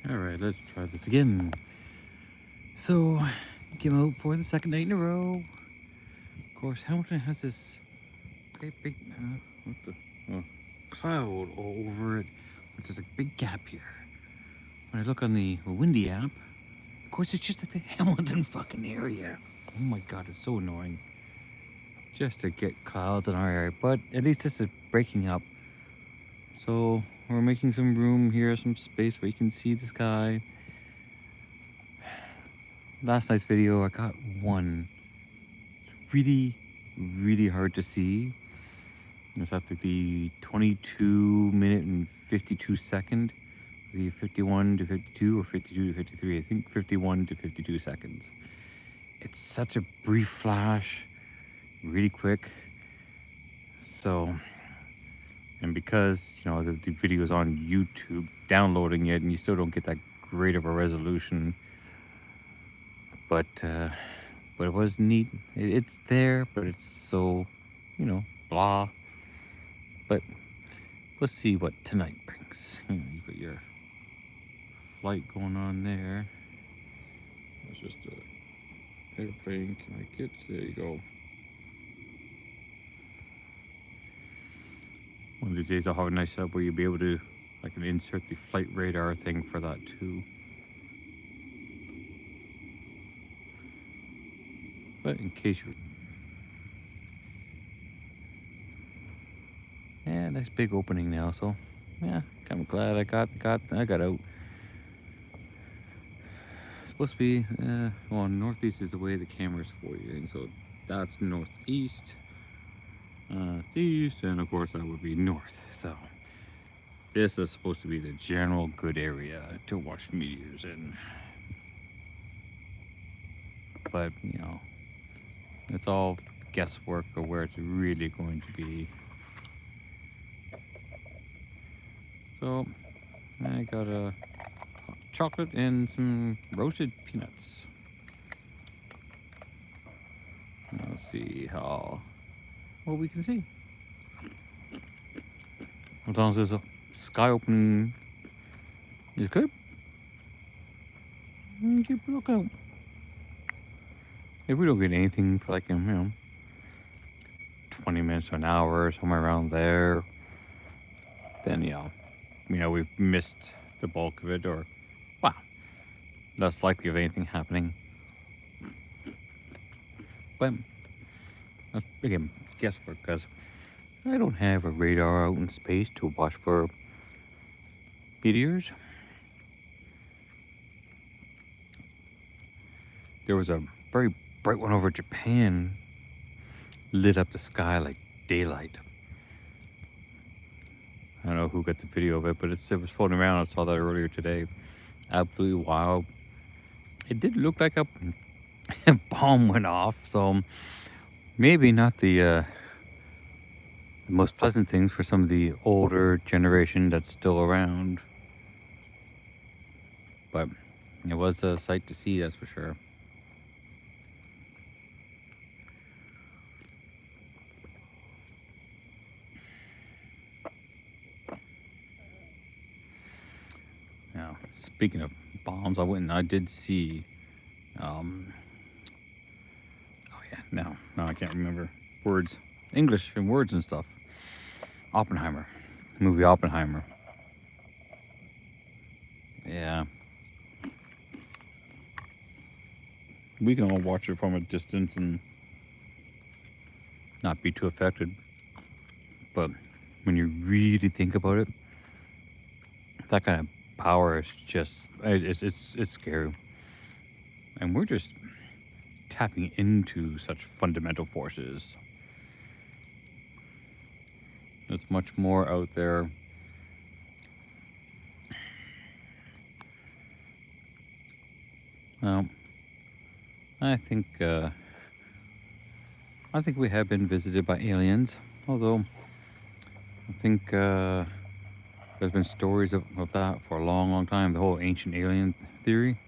Alright, let's try this again. So, came out for the second night in a row. Of course, Hamilton has this great big what the, cloud all over it, but there's a big gap here. When I look on the Windy app, of course, it's just like the Hamilton fucking area. Oh my god, it's so annoying. Just to get clouds in our area, but at least this is breaking up. So, we're making some room here, some space where you can see the sky. Last night's video, I got one. It's really hard to see. It's at the 22-minute and 52-second. The 51 to 52 or 52 to 53. I think 51 to 52 seconds. It's such a brief flash, really quick. So, and because, the video is on YouTube, downloading it, and you still don't get that great of a resolution. But it was neat. It's there, but it's so, blah. But let's see what tonight brings. You got your flight going on there. That's just a airplane. Can I get? There you go. One of these days I'll have a nice setup where you'll be able to, I can insert the flight radar thing for that too. But in case you're... Yeah, nice big opening now, so yeah, I'm glad I got out. It's supposed to be, well, northeast is the way the camera's forwarding, so that's northeast, east, and of course that would be north. So this is supposed to be the general good area to watch meteors in. But, it's all guesswork of where it's really going to be. So, I got a chocolate and some roasted peanuts. Let's see what we can see. As long as there's a sky opening is good. Keep looking out. If we don't get anything for 20 minutes to an hour, somewhere around there, then we've missed the bulk of it, or less likely of anything happening. But that's, again, guesswork, because I don't have a radar out in space to watch for meteors. There was a very bright one over Japan, lit up the sky like daylight. I don't know who got the video of it, but it was floating around. I saw that earlier today. Absolutely wild. It did look like a bomb went off, so maybe not the most pleasant things for some of the older generation that's still around. But it was a sight to see, that's for sure. Now, speaking of bombs, I went and I did see, now I can't remember words, English and words and stuff. Oppenheimer, movie Oppenheimer. Yeah. We can all watch it from a distance and not be too affected. But when you really think about it, that kind of power is just, it's scary. And we're just tapping into such fundamental forces. There's much more out there. Well, I think we have been visited by aliens, although I think there's been stories of that for a long time, the whole ancient alien theory.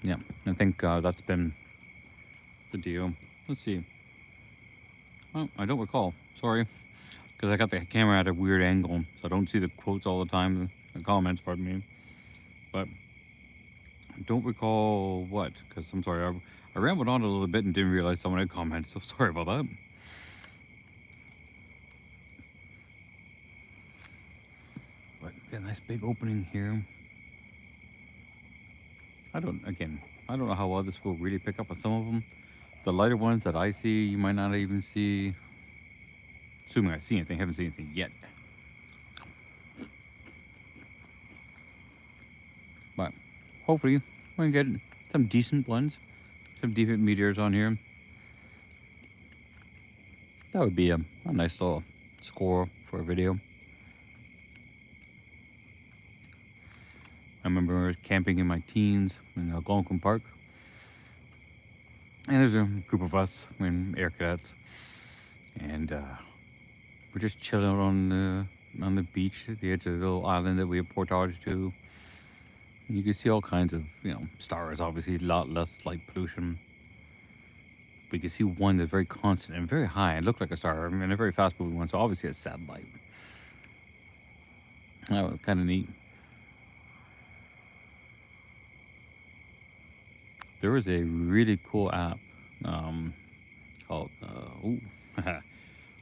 Yeah, I think that's been the deal. Let's see. Well, I don't recall. Sorry. Because I got the camera at a weird angle, so I don't see the quotes all the time. the comments, pardon me. But I don't recall what, because I'm sorry, I rambled on a little bit and didn't realize someone had commented, so sorry about that. But got a nice big opening here. I don't know how well this will really pick up on some of them. The lighter ones that I see, you might not even see. Assuming I see anything, haven't seen anything yet. But hopefully we can get some decent blends, some decent meteors on here. That would be a nice little score for a video. I remember camping in my teens in Algonquin Park. And there's a group of us in Air Cadets. And we're just chilling out on the beach at the edge of the little island that we have portage to. And you can see all kinds of, stars, obviously, a lot less light pollution. But you can see one that's very constant and very high. It looked like a star, and a very fast moving one, so obviously a satellite. That was kind of neat. There was a really cool app called,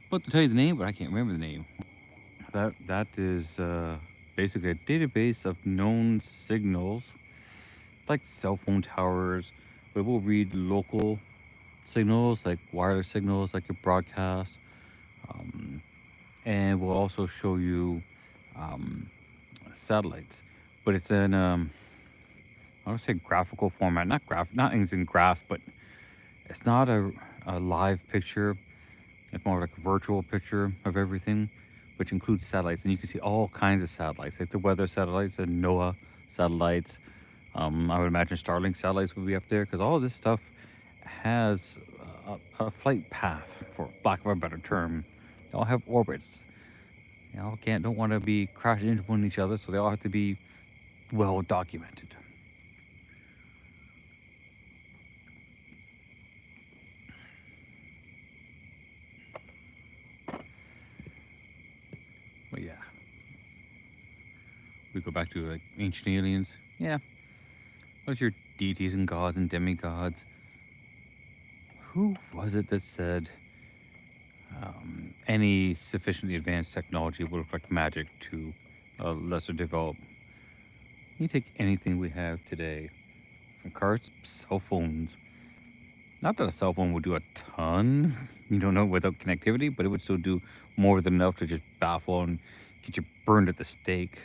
about to tell you the name, but I can't remember the name. That is basically a database of known signals, like cell phone towers, but it will read local signals, like wireless signals, like your broadcast, and will also show you satellites. But it's in I would say graphical format, not in graphs, but it's not a live picture. It's more like a virtual picture of everything, which includes satellites, and you can see all kinds of satellites, like the weather satellites and NOAA satellites. I would imagine Starlink satellites would be up there because all of this stuff has a flight path, for lack of a better term. They all have orbits. They all don't want to be crashing into one each other, so they all have to be well documented. But yeah, we go back to like ancient aliens. Yeah, what's your deities and gods and demigods? Who was it that said any sufficiently advanced technology will look like magic to a lesser developed? You take anything we have today, from cars, cell phones. Not that a cell phone would do a ton, without connectivity, but it would still do more than enough to just baffle and get you burned at the stake.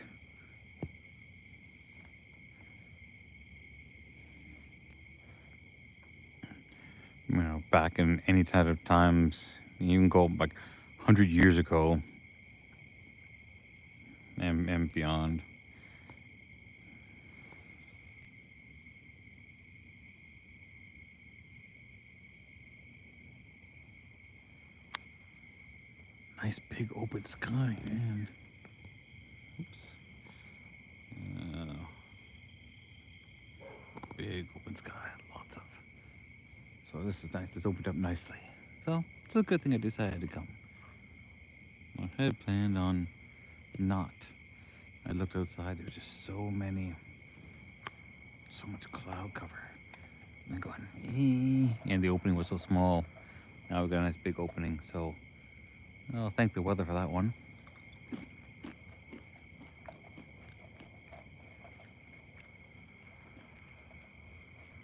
Back in any type of times, you can go like 100 years ago and beyond. Nice big open sky, man. Oops. Big open sky, lots of. So this is nice. It's opened up nicely. So it's a good thing I decided to come. I had planned on not. I looked outside. There's just so much cloud cover. And I'm going, and the opening was so small. Now we've got a nice big opening. So I'll thank the weather for that one.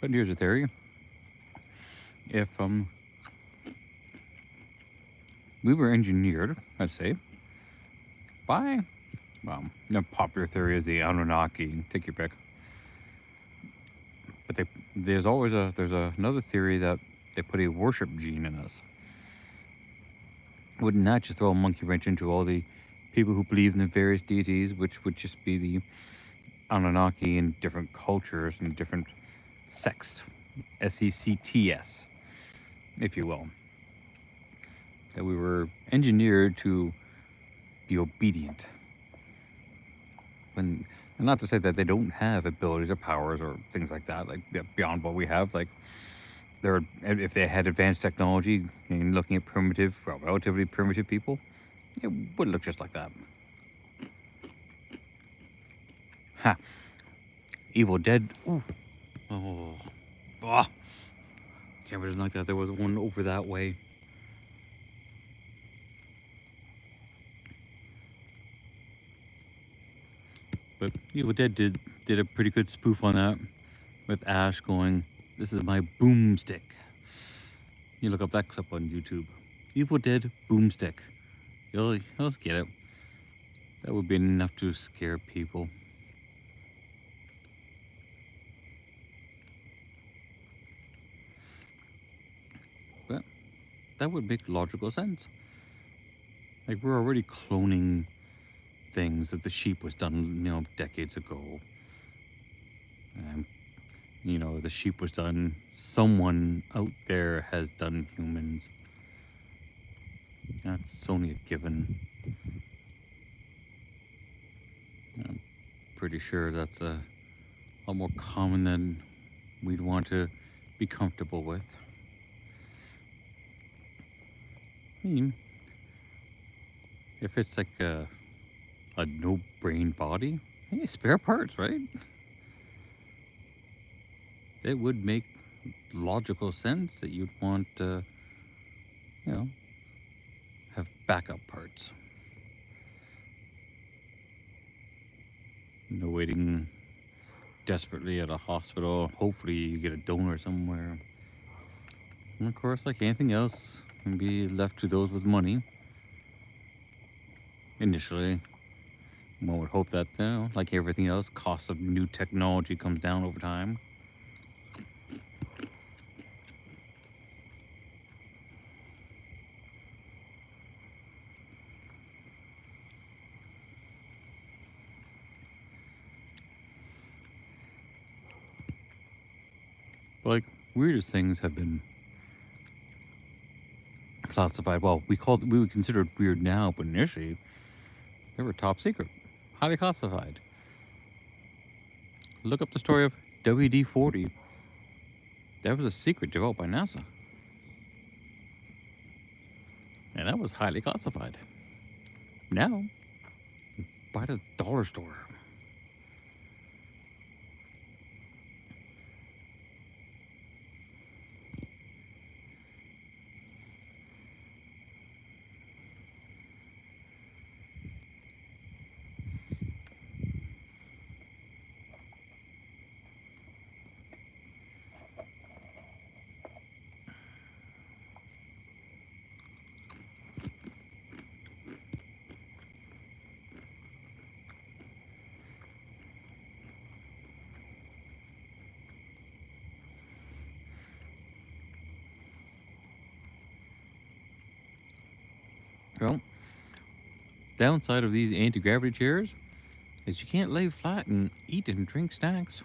But here's a theory. If we were engineered, let's say, by, the popular theory is the Anunnaki, take your pick. But there's another theory that they put a worship gene in us. Wouldn't that just throw a monkey wrench into all the people who believe in the various deities, which would just be the Anunnaki in different cultures and different sects, sects, if you will. That we were engineered to be obedient. And not to say that they don't have abilities or powers or things like that, like beyond what we have. Like, if they had advanced technology and looking at relatively primitive people, it would look just like that. Ha! Evil Dead. Ooh. Oh. Oh. Camera doesn't like that. There was one over that way. But Evil Dead did a pretty good spoof on that, with Ash going, "This is my boomstick." You look up that clip on YouTube. Evil Dead boomstick. You'll get it. That would be enough to scare people. But that would make logical sense. Like, we're already cloning things that the sheep was done, decades ago. And, the sheep was done, someone out there has done humans. That's only a given. I'm pretty sure that's a lot more common than we'd want to be comfortable with. I mean, if it's like a no-brain body, hey, spare parts, right? It would make logical sense that you'd want to, have backup parts. No waiting desperately at a hospital. Hopefully you get a donor somewhere. And of course, like anything else, can be left to those with money. Initially, one would hope that, like everything else, cost of new technology comes down over time. But like, weirdest things have been classified. Well, we would consider it weird now, but initially, they were top secret, highly classified. Look up the story of WD-40. That was a secret developed by NASA. And that was highly classified. Now, buy it at the dollar store. Well, downside of these anti-gravity chairs is you can't lay flat and eat and drink snacks.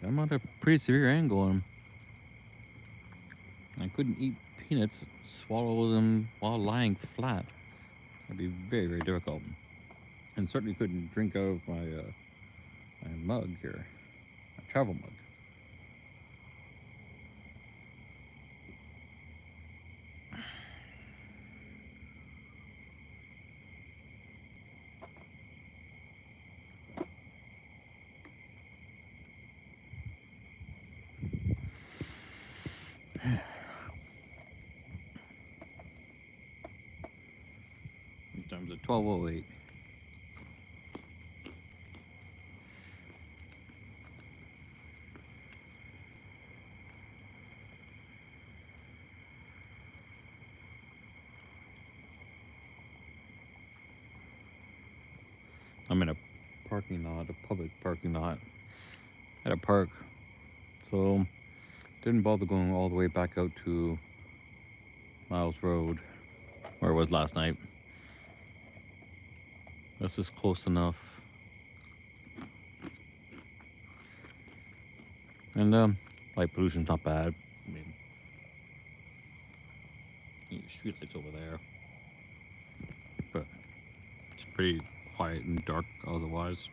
I'm at a pretty severe angle on them. I couldn't eat peanuts, swallow them while lying flat. That'd be very, very difficult. And certainly couldn't drink out of my mug here, my travel mug. Times at 12:08. I'm in a parking lot, a public parking lot at a park. So didn't bother going all the way back out to Miles Road, where it was last night. That's just close enough. And light pollution's not bad. I mean, streetlights over there, but it's pretty quiet and dark otherwise.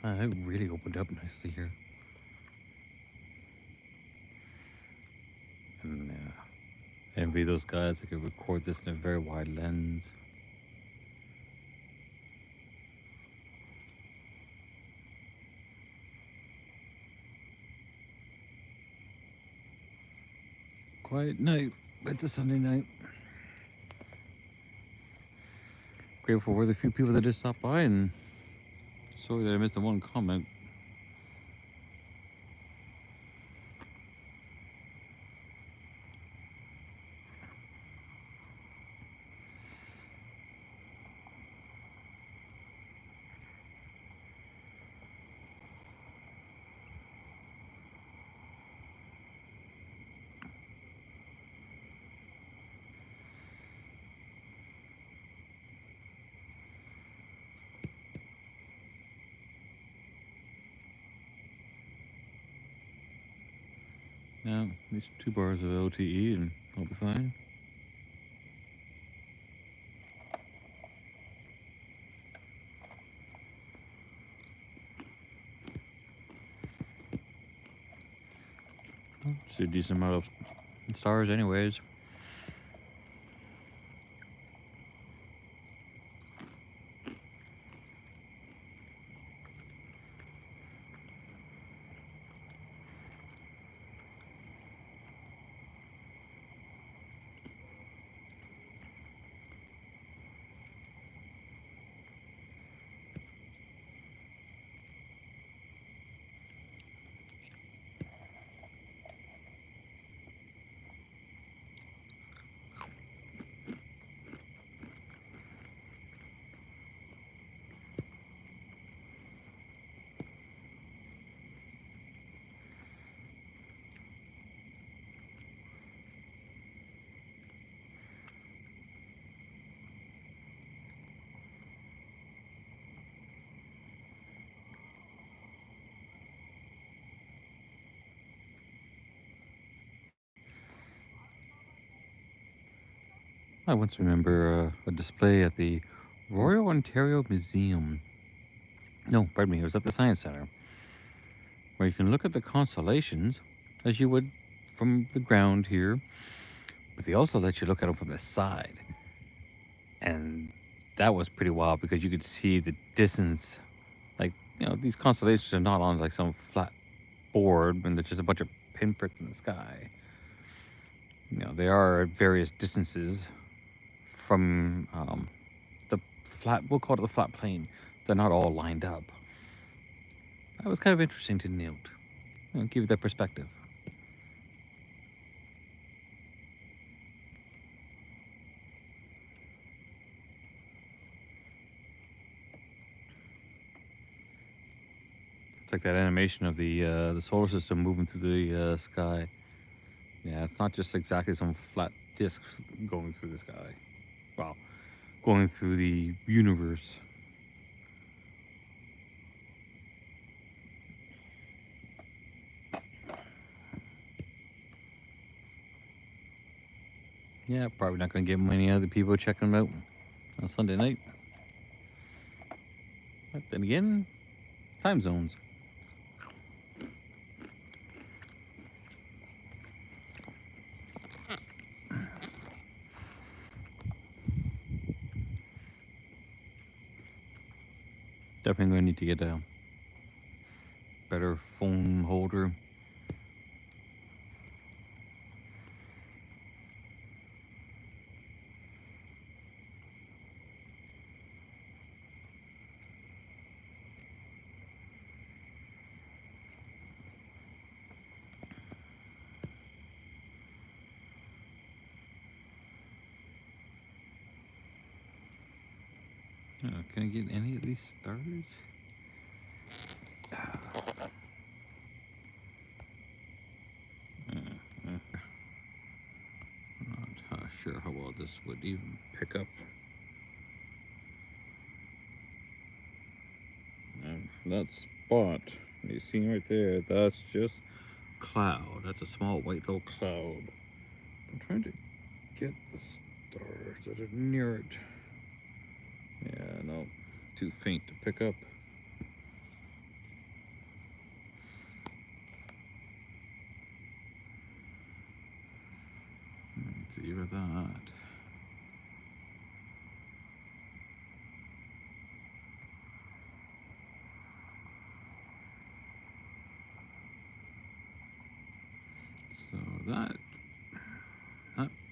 It really opened up nicely here. And envy those guys that could record this in a very wide lens. Quiet night. It's a Sunday night. Grateful for the few people that did stop by, and sorry that I missed the one comment. Now, at least 2 bars of LTE, and I'll be fine. It's a decent amount of stars, anyways. I once remember a display at the Royal Ontario Museum. No, pardon me, it was at the Science Center, where you can look at the constellations as you would from the ground here, but they also let you look at them from the side. And that was pretty wild because you could see the distance. Like, these constellations are not on like some flat board and there's just a bunch of pinpricks in the sky. They are at various distances from the flat, we'll call it the flat plane. They're not all lined up. That was kind of interesting to note. Give you that perspective. It's like that animation of the solar system moving through the sky. Yeah, it's not just exactly some flat disk going through the sky. Well, going through the universe. Yeah, probably not going to get many other people checking them out on Sunday night. But then again, time zones. Definitely going to need to get a better phone holder. Can I get any of these stars? Not sure how well this would even pick up. That spot you see right there, that's just cloud. That's a small white little cloud. I'm trying to get the stars that are near it. Yeah, no, too faint to pick up. that. So that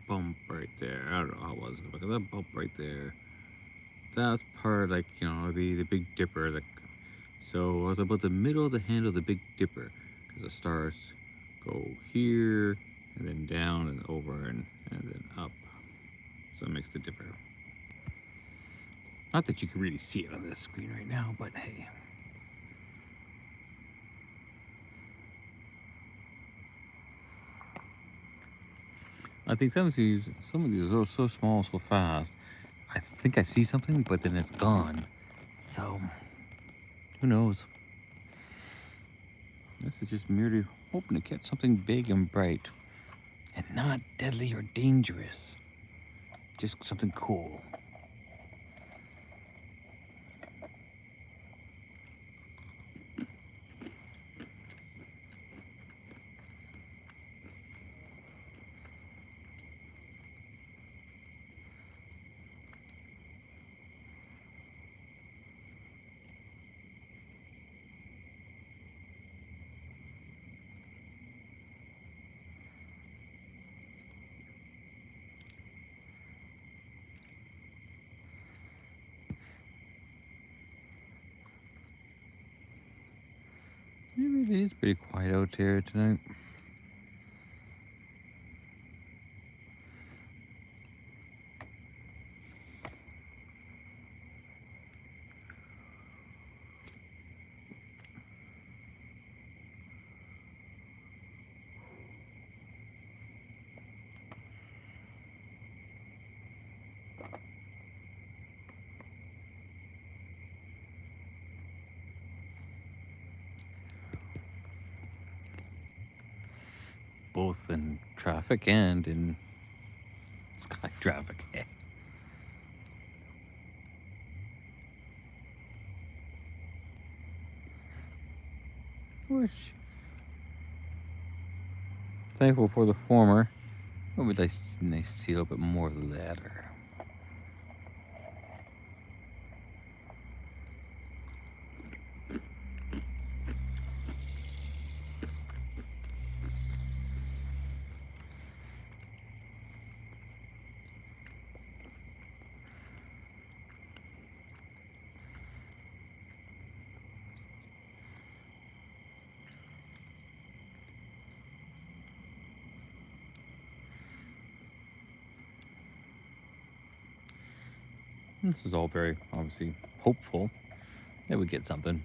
bump right there, I don't know how it was, but that bump right there, that's part, like, you know, the Big Dipper. So I was about the middle of the handle of the Big Dipper, because the stars go here, and then down, and over, and then up. So it makes the Dipper. Not that you can really see it on this screen right now, but hey. I think some of these are so small, so fast. I think I see something, but then it's gone. So, who knows? This is just merely hoping to catch something big and bright. And not deadly or dangerous. Just something cool. It really is pretty quiet out here tonight. Both in traffic and in sky traffic. Which, thankful for the former. It would be nice to see a little bit more of the latter. This is all very, obviously, hopeful that we get something.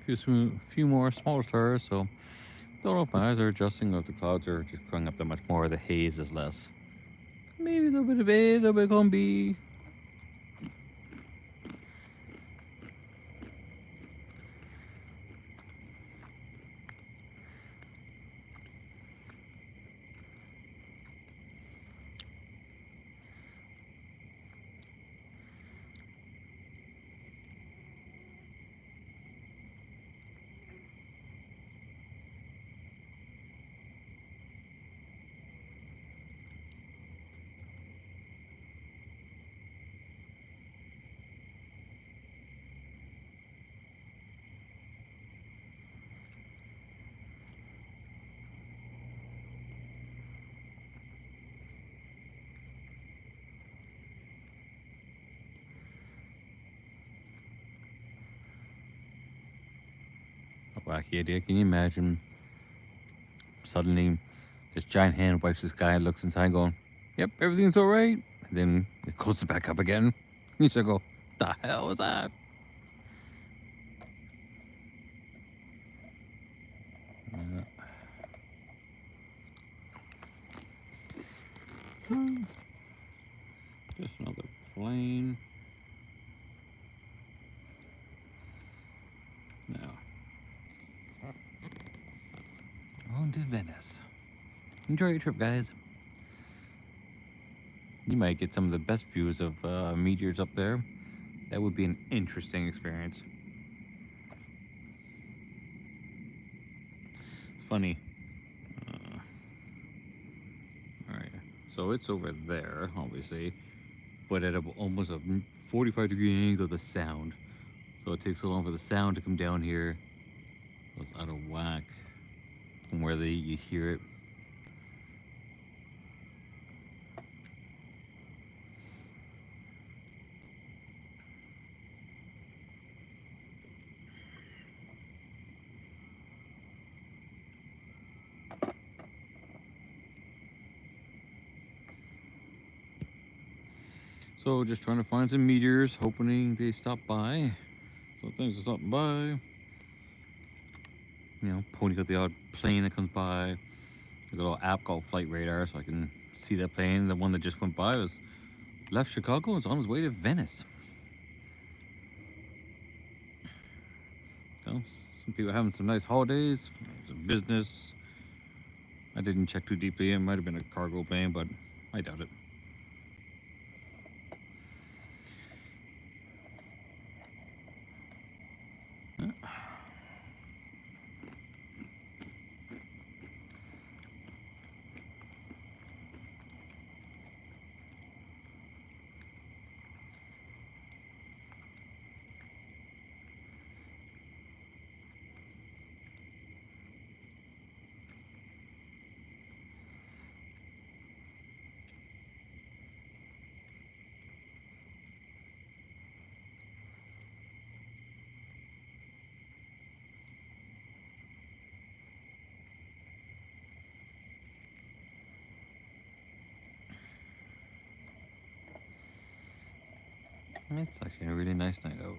See a few more smaller stars, so don't know if my eyes are adjusting or if the clouds are just growing up that much more, the haze is less. Maybe a little bit of A, a little bit of column B. A wacky idea. Can you imagine suddenly This giant hand wipes the sky, looks inside, going, "Yep, everything's all right." And then it closes back up again. You should go, "The hell was that?" Just another plane. Now, on to Venice. Enjoy your trip, guys. You might get some of the best views of meteors up there. That would be an interesting experience. It's funny. Alright, so it's over there, obviously, but at almost a 45-degree angle of the sound. So it takes so long for the sound to come down here. So it's out of whack from where you hear it. So just trying to find some meteors, hoping they stop by. So thanks for stopping by. You know, pointing out the odd plane that comes by. A little app called Flight Radar, so I can see that plane. The one that just went by was left Chicago and is on his way to Venice. So some people are having some nice holidays, some business. I didn't check too deeply. It might have been a cargo plane, but I doubt it. It's actually a really nice night out.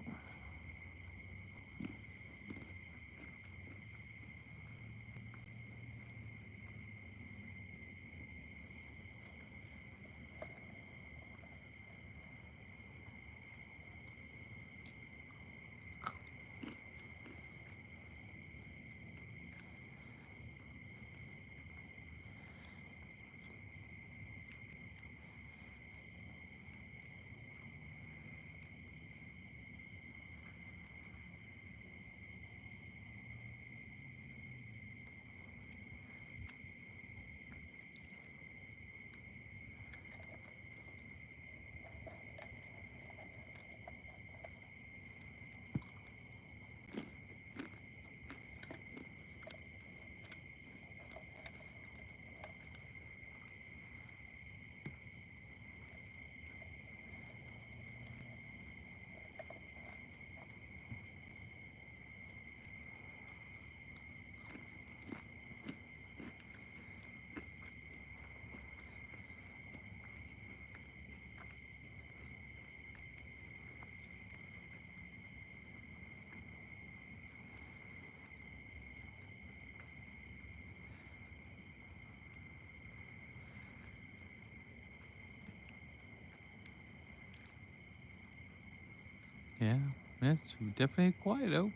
Yeah, it's definitely quiet out.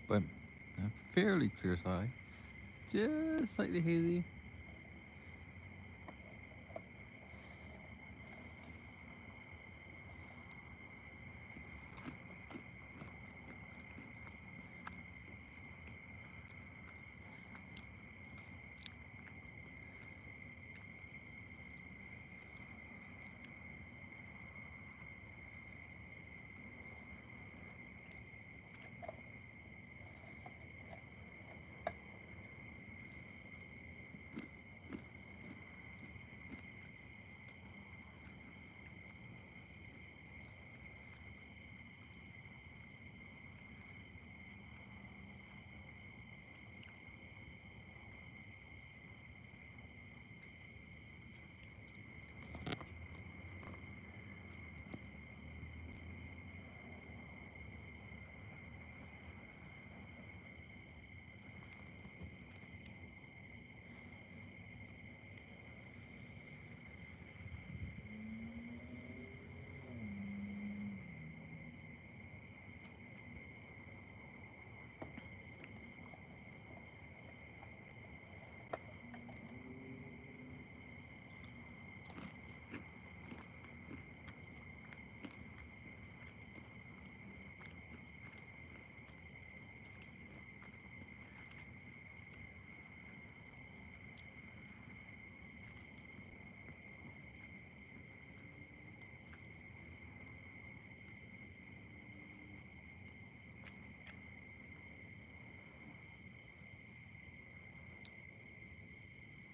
But a fairly clear sky. Just slightly hazy.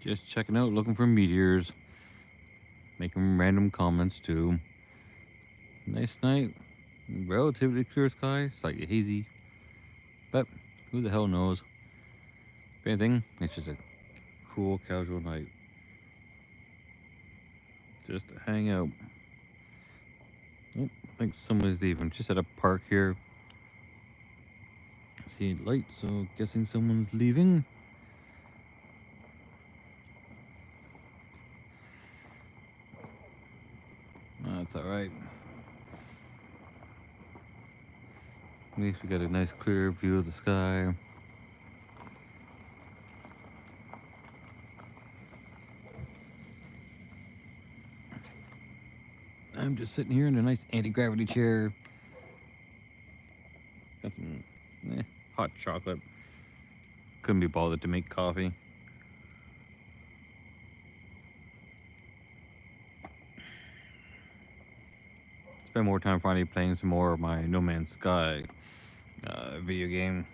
Just checking out, looking for meteors. Making random comments too. Nice night. Relatively clear sky, slightly hazy. But who the hell knows? If anything, it's just a cool, casual night. Just to hang out. Oh, I think someone's leaving. Just at a park here. See light, so guessing someone's leaving. That's alright. At least we got a nice clear view of the sky. I'm just sitting here in a nice anti-gravity chair. Got some hot chocolate. Couldn't be bothered to make coffee. Spend more time finally playing some more of my No Man's Sky video game.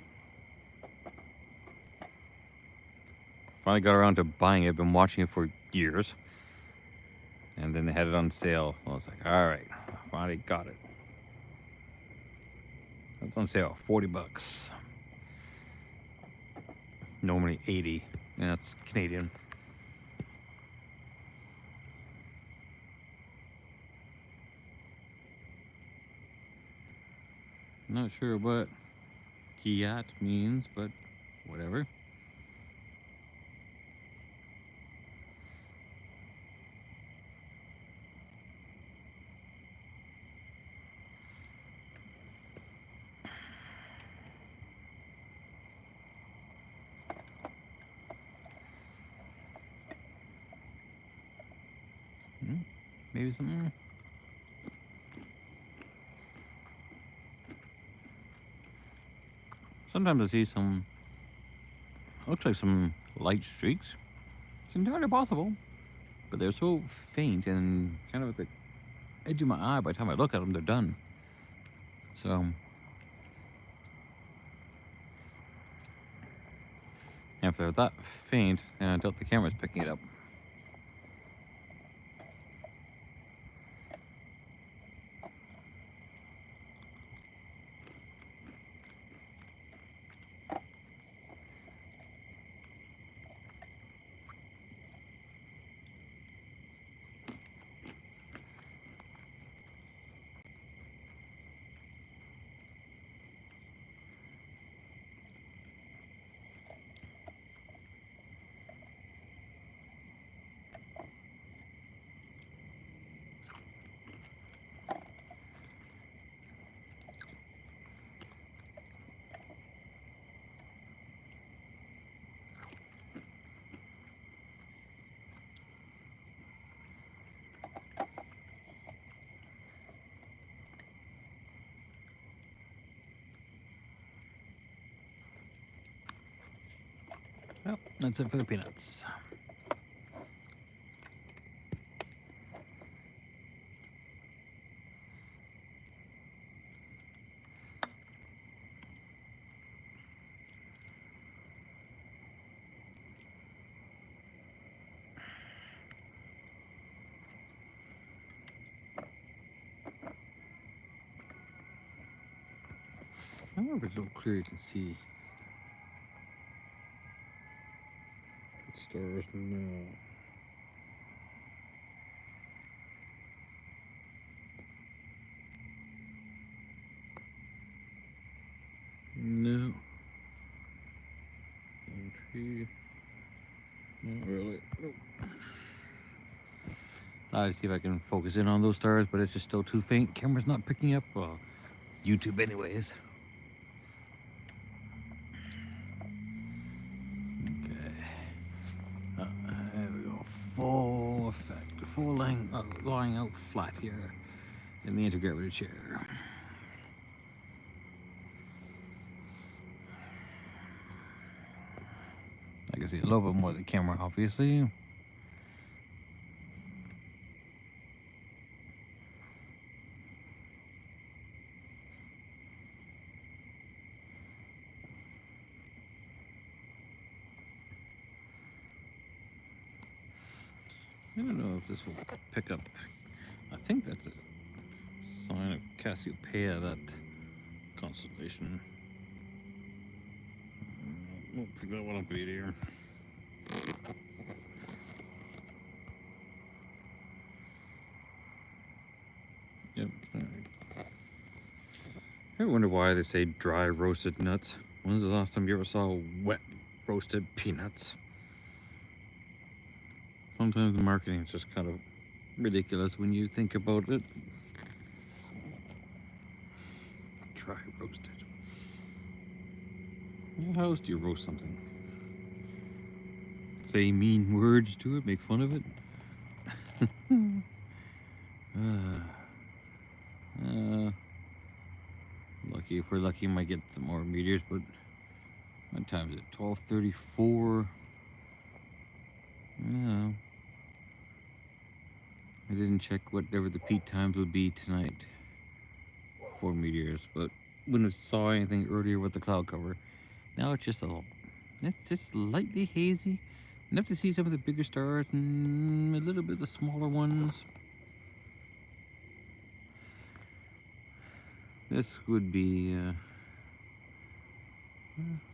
Finally got around to buying it. Been watching it for years. And then they had it on sale. I was like, alright, finally got it. It's on sale, $40. Normally 80. Yeah, it's Canadian. Not sure what Kiat means, but whatever. Maybe something. Sometimes I see some, looks like some light streaks. It's entirely possible, but they're so faint and kind of at the edge of my eye. By the time I look at them, they're done. So, if they're that faint, then I doubt the camera's picking it up. Well, that's it for the peanuts. I wonder if it's so clear you can see. Stars, no. No. Tree. Not really. Nope. I'll see if I can focus in on those stars, but it's just still too faint. Camera's not picking up. Well, YouTube anyways. Okay. There we go. Full effect. Full lying out flat here in the anti-gravity chair. I can see a little bit more of the camera, obviously. don't know if this will pick up. I think that's a sign of Cassiopeia, that constellation. We'll pick that one up later. Yep. All right. I wonder why they say dry roasted nuts. When's the last time you ever saw wet roasted peanuts? Sometimes the marketing is just kind of ridiculous when you think about it. Dry roasted. How else do you roast something? Say mean words to it, make fun of it? Lucky, if we're lucky, might get some more meteors, but what time is it? 12:34. No. I didn't check whatever the peak times would be tonight for meteors, but wouldn't have saw anything earlier with the cloud cover. Now it's just it's just lightly hazy. Enough to see some of the bigger stars and a little bit of the smaller ones. This would be, I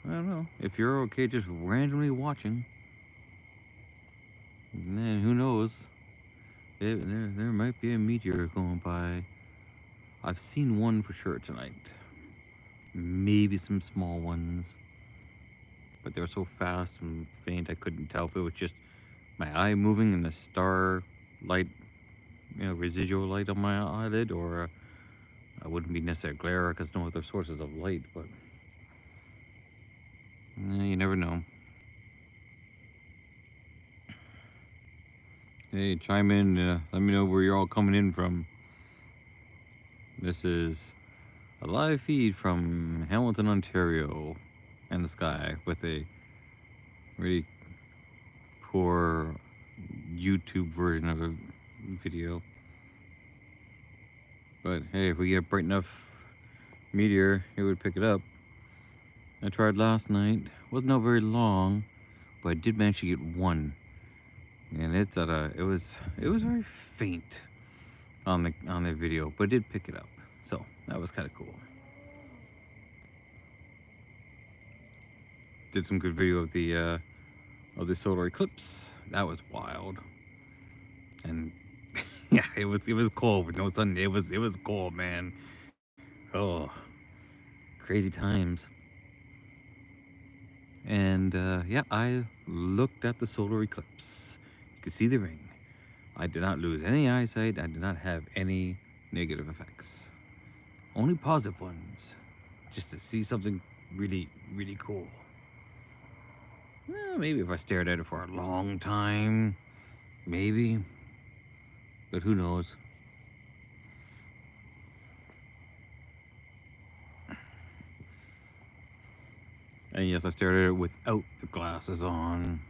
don't know. If you're okay just randomly watching, then who knows? There might be a meteor going by. I've seen one for sure tonight. Maybe some small ones. But they were so fast and faint I couldn't tell if it was just my eye moving and the star light, residual light on my eyelid, or I wouldn't be necessarily glare because no other sources of light, but you never know. Hey, chime in, let me know where you're all coming in from. This is a live feed from Hamilton, Ontario, and the sky with a really poor YouTube version of a video. But hey, if we get a bright enough meteor, it would pick it up. I tried last night. Wasn't out very long, but I did manage to get one. And it's at it was very faint on the video, but it did pick it up. So that was kind of cool. Did some good video of the solar eclipse. That was wild. And yeah, it was cold with no sun. It was cold, man. Oh, crazy times. And yeah, I looked at the solar eclipse. You could see the ring. I did not lose any eyesight. I did not have any negative effects. Only positive ones. Just to see something really, really cool. Well, maybe if I stared at it for a long time, maybe. But who knows? And yes, I stared at it without the glasses on.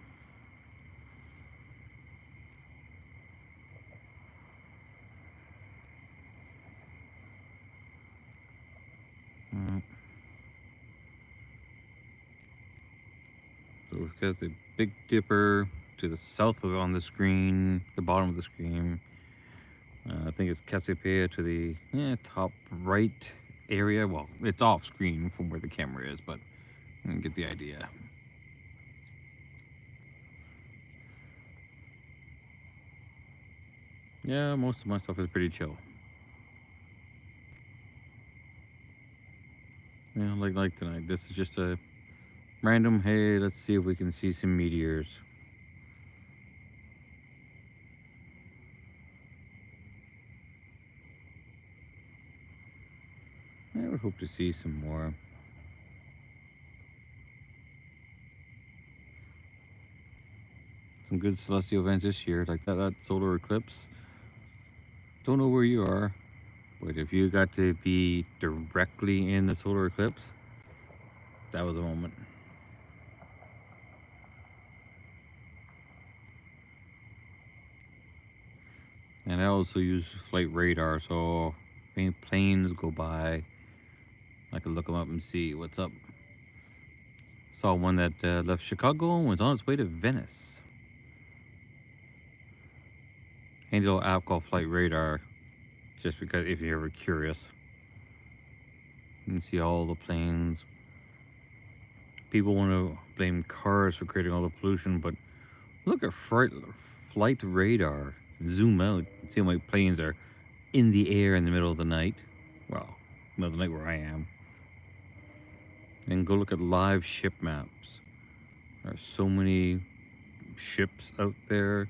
So we've got the Big Dipper to the south of on the screen, the bottom of the screen. I think it's Cassiopeia to the top right area. Well, it's off screen from where the camera is, but you get the idea. Yeah, most of my stuff is pretty chill. Yeah, like tonight. This is just a random, hey, let's see if we can see some meteors. I would hope to see some more. Some good celestial events this year, like that solar eclipse. Don't know where you are, but if you got to be directly in the solar eclipse, that was a moment. And I also use flight radar, so if any planes go by, I can look them up and see what's up. Saw one that left Chicago and was on its way to Venice. And a little app called Flight Radar, just because if you're ever curious. You can see all the planes. People want to blame cars for creating all the pollution, but look at flight radar. Zoom out, see how many planes are in the air in the middle of the night. Well, middle of the night where I am. And go look at live ship maps. There are so many ships out there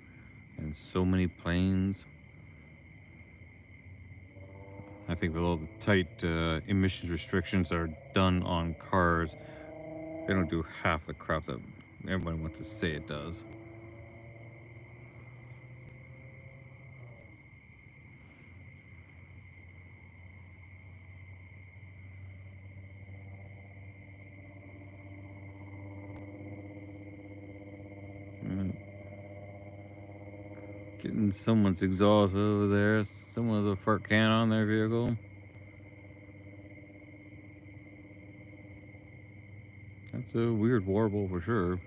and so many planes. I think with all the tight emissions restrictions that are done on cars, they don't do half the crap that everybody wants to say it does. Mm, Getting someone's exhaust over there, someone with a fart can on their vehicle. That's a weird warble for sure.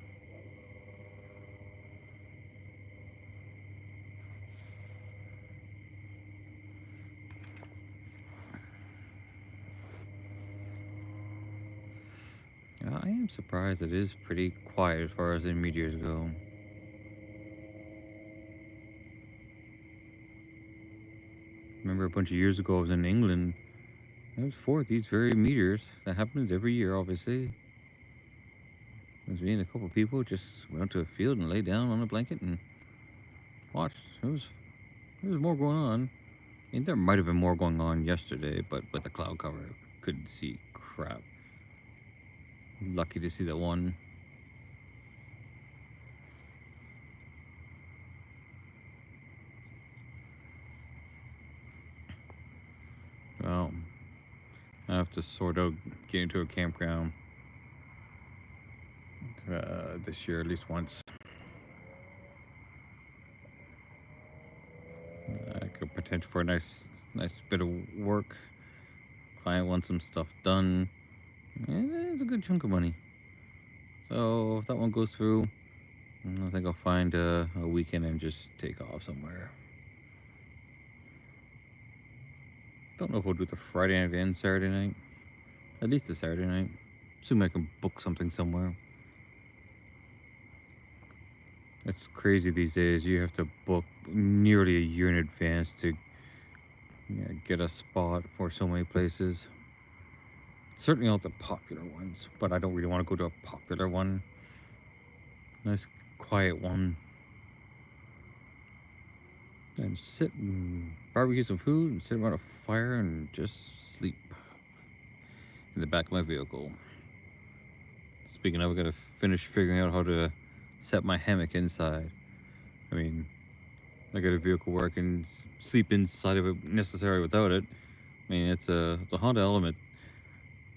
I am surprised it is pretty quiet as far as the meteors go. Remember a bunch of years ago I was in England. It was for these very meteors. That happens every year, obviously. It was me and a couple of people just went out to a field and lay down on a blanket and watched. There was more going on. I mean, there might have been more going on yesterday, but with the cloud cover, couldn't see crap. Lucky to see that one. Well, I have to sort out getting to a campground this year at least once. I could potential for a nice bit of work. Client wants some stuff done. And it's a good chunk of money. So if that one goes through, I think I'll find a weekend and just take off somewhere. Don't know if we'll do the Friday night and Saturday night. At least the Saturday night. Assume I can book something somewhere. It's crazy these days. You have to book nearly a year in advance to get a spot for so many places. Certainly not the popular ones, but I don't really want to go to a popular one. Nice quiet one. And sit and barbecue some food and sit around a fire and just sleep in the back of my vehicle. Speaking of, I gotta finish figuring out how to set my hammock inside. I mean, I got a vehicle where I can sleep inside of it necessarily without it. I mean, it's a Honda Element.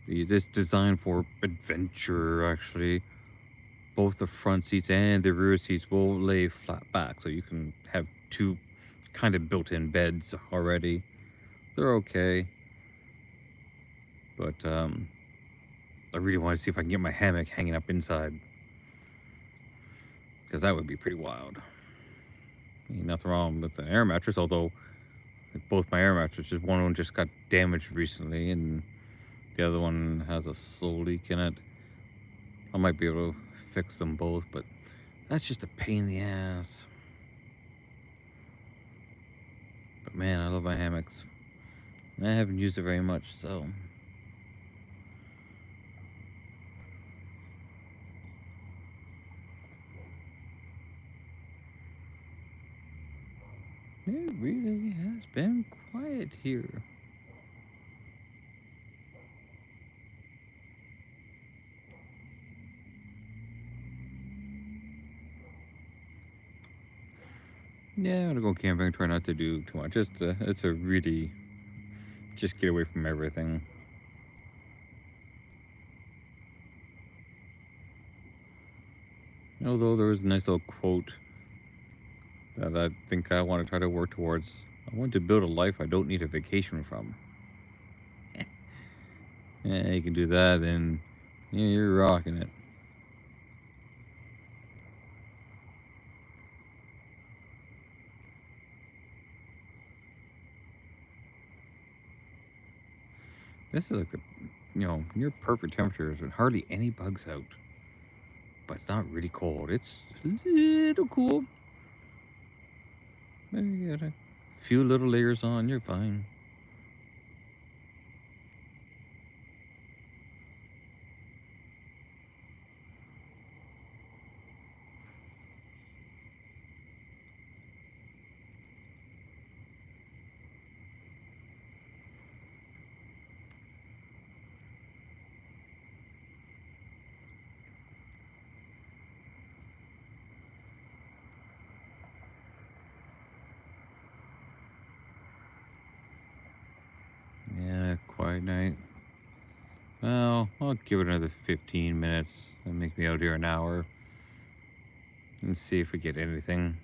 It's designed for adventure, actually. Both the front seats and the rear seats will lay flat back, so you can have two kind of built-in beds already. They're okay, but I really want to see if I can get my hammock hanging up inside, because that would be pretty wild. I mean, nothing wrong with an air mattress, although both my air mattresses, one of them just got damaged recently, and the other one has a slow leak in it. I might be able to fix them both, but that's just a pain in the ass. But man, I love my hammocks. I haven't used it very much, so. It really has been quiet here. Yeah, I'm gonna go camping. Try not to do too much. It's a really just get away from everything. Although there was a nice little quote that I think I want to try to work towards. I want to build a life I don't need a vacation from. Yeah, you can do that, then yeah, you're rocking it. This is like the, near perfect temperatures and hardly any bugs out. But it's not really cold. It's a little cool. Maybe you got a few little layers on, you're fine. Yeah, quiet night. Well, I'll give it another 15 minutes and make me out here an hour and see if we get anything.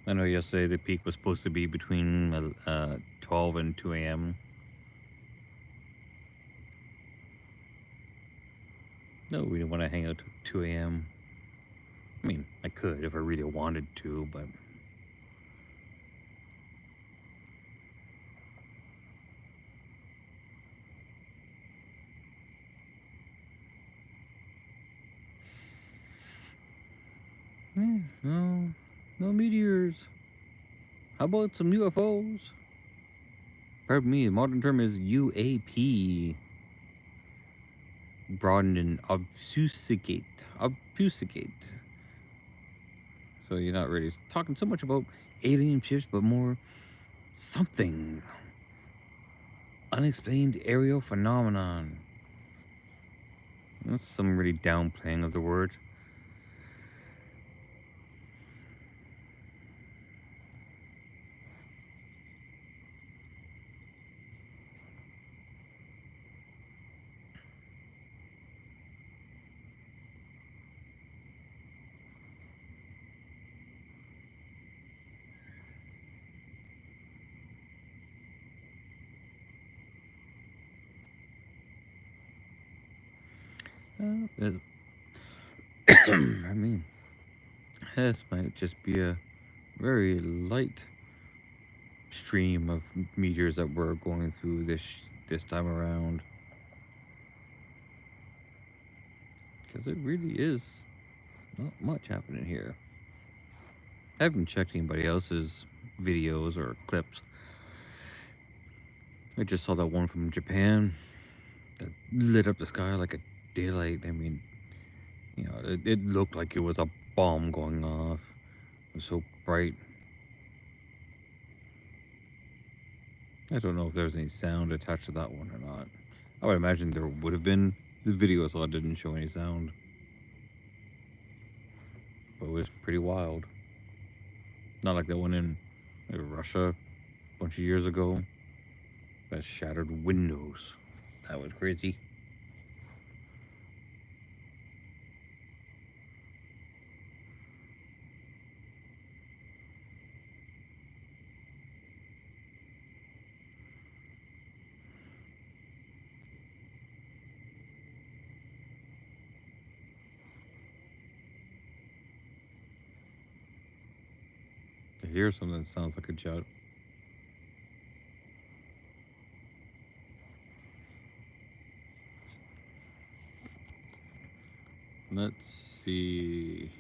I know yesterday the peak was supposed to be between 12 and 2 a.m. No, we didn't want to hang out till 2 a.m. I mean, I could if I really wanted to, but no meteors. How about some UFOs? Pardon me, the modern term is UAP. Broadened and obfuscate. Obfuscate. So you're not really talking so much about alien ships, but more something. Unexplained aerial phenomenon. That's some really downplaying of the word. Uh, I mean, this might just be a very light stream of meteors that we're going through this time around, because it really is not much happening here. I haven't checked anybody else's videos or clips. I just saw that one from Japan that lit up the sky like a daylight. I mean, it looked like it was a bomb going off. It was so bright. I don't know if there was any sound attached to that one or not. I would imagine there would have been. The video saw it didn't show any sound, but it was pretty wild. Not like that one in Russia a bunch of years ago that shattered windows. That was crazy. I hear something that sounds like a jet. Let's see.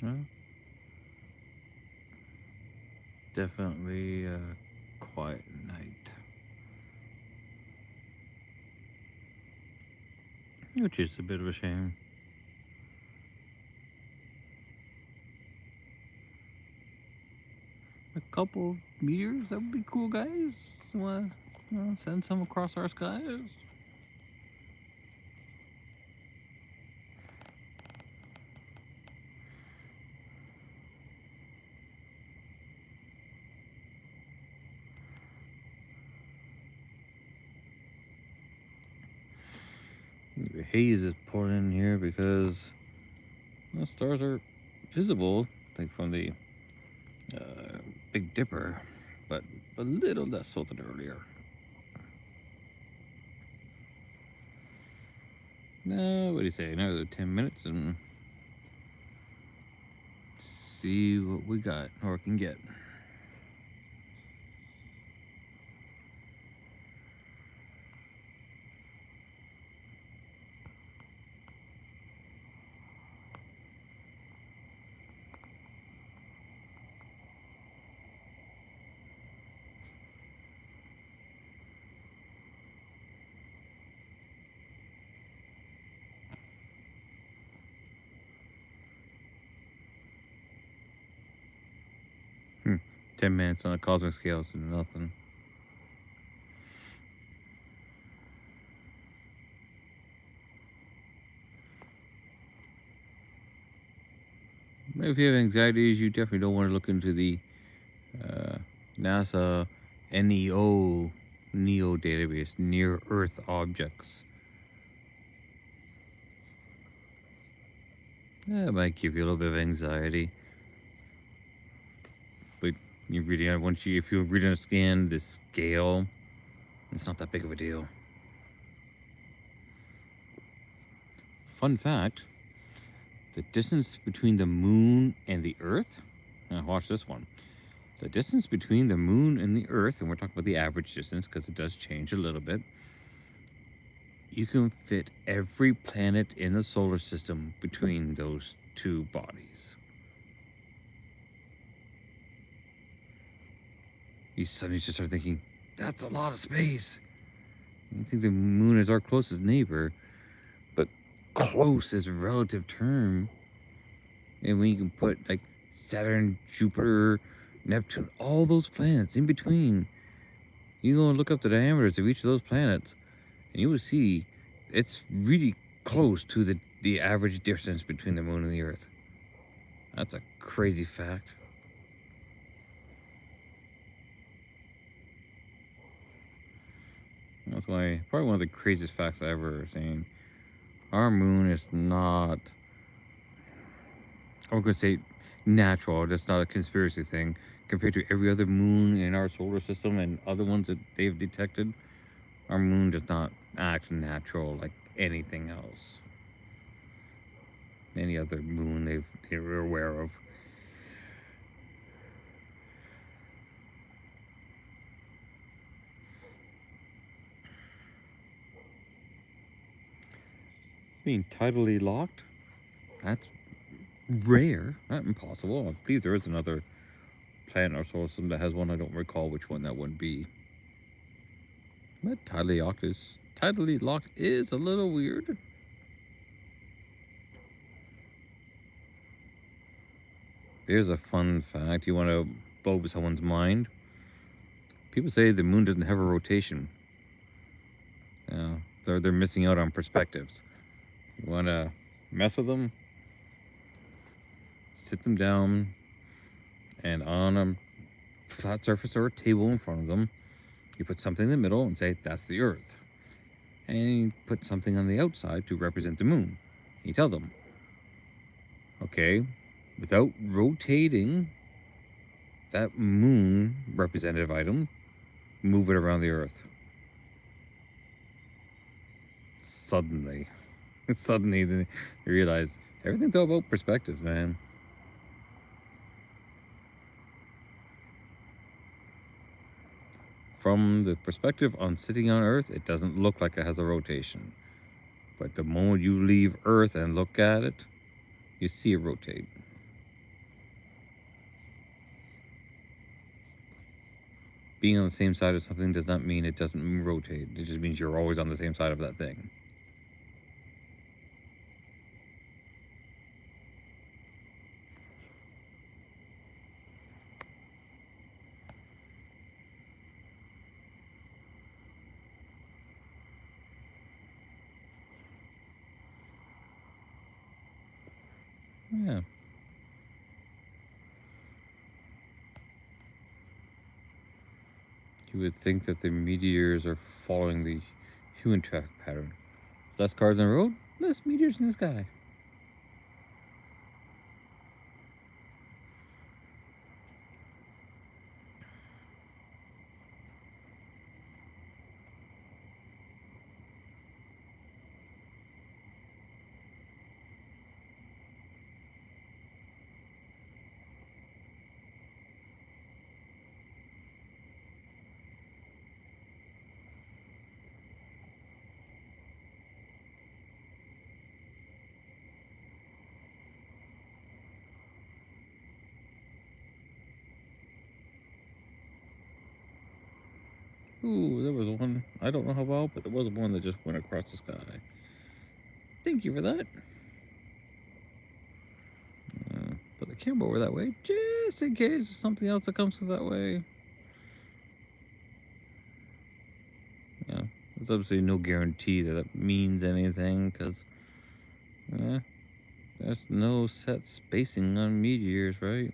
Well, definitely a quiet night, which is a bit of a shame. A couple meteors, that would be cool, guys. Want to send some across our skies? The haze is pouring in here because the stars are visible, like from the uh, Big Dipper, but a little less so than earlier. No, what do you say? Another 10 minutes and see what we got or can get. Hmm. 10 minutes on a cosmic scale is nothing. If you have anxieties, you definitely don't want to look into the uh, NASA NEO database, near Earth objects. That might give you a little bit of anxiety, but you're reading it if you read and scan the scale, it's not that big of a deal. Fun fact: the distance between the moon and the Earth. Now watch this one. The distance between the moon and the Earth, and we're talking about the average distance because it does change a little bit. You can fit every planet in the solar system between those two bodies. You suddenly just start thinking, that's a lot of space. You think the moon is our closest neighbor, but close is a relative term. And when you can put like Saturn, Jupiter, Neptune, all those planets in between, you go and look up the diameters of each of those planets, and you will see it's really close to the average distance between the moon and the Earth. That's a crazy fact. That's why probably one of the craziest facts I ever seen. Our moon is not, I'm gonna say natural, that's not a conspiracy thing. Compared to every other moon in our solar system and other ones that they've detected, our moon does not act natural like anything else. Any other moon they're aware of. Being tidally locked, that's rare, not impossible. I believe there is another planet in our solar system that has one. I don't recall which one that would be. But tidally locked is a little weird. Here's a fun fact. You want to blow up someone's mind? People say the moon doesn't have a rotation. They're missing out on perspectives. You want to mess with them? Sit them down, and on a flat surface or a table in front of them, you put something in the middle and say, that's the Earth. And you put something on the outside to represent the moon. And you tell them, okay, without rotating that moon representative item, move it around the Earth. Suddenly, they realize everything's all about perspective, man. From the perspective on sitting on Earth, it doesn't look like it has a rotation. But the moment you leave Earth and look at it, you see it rotate. Being on the same side of something does not mean it doesn't rotate. It just means you're always on the same side of that thing. Yeah. You would think that the meteors are following the human traffic pattern. Less cars on the road, less meteors in the sky. Ooh, there was one. I don't know how well, but there was one that just went across the sky. Thank you for that. Put the camera over that way, just in case there's something else that comes through that way. Yeah, there's obviously no guarantee that that means anything, because there's no set spacing on meteors, right?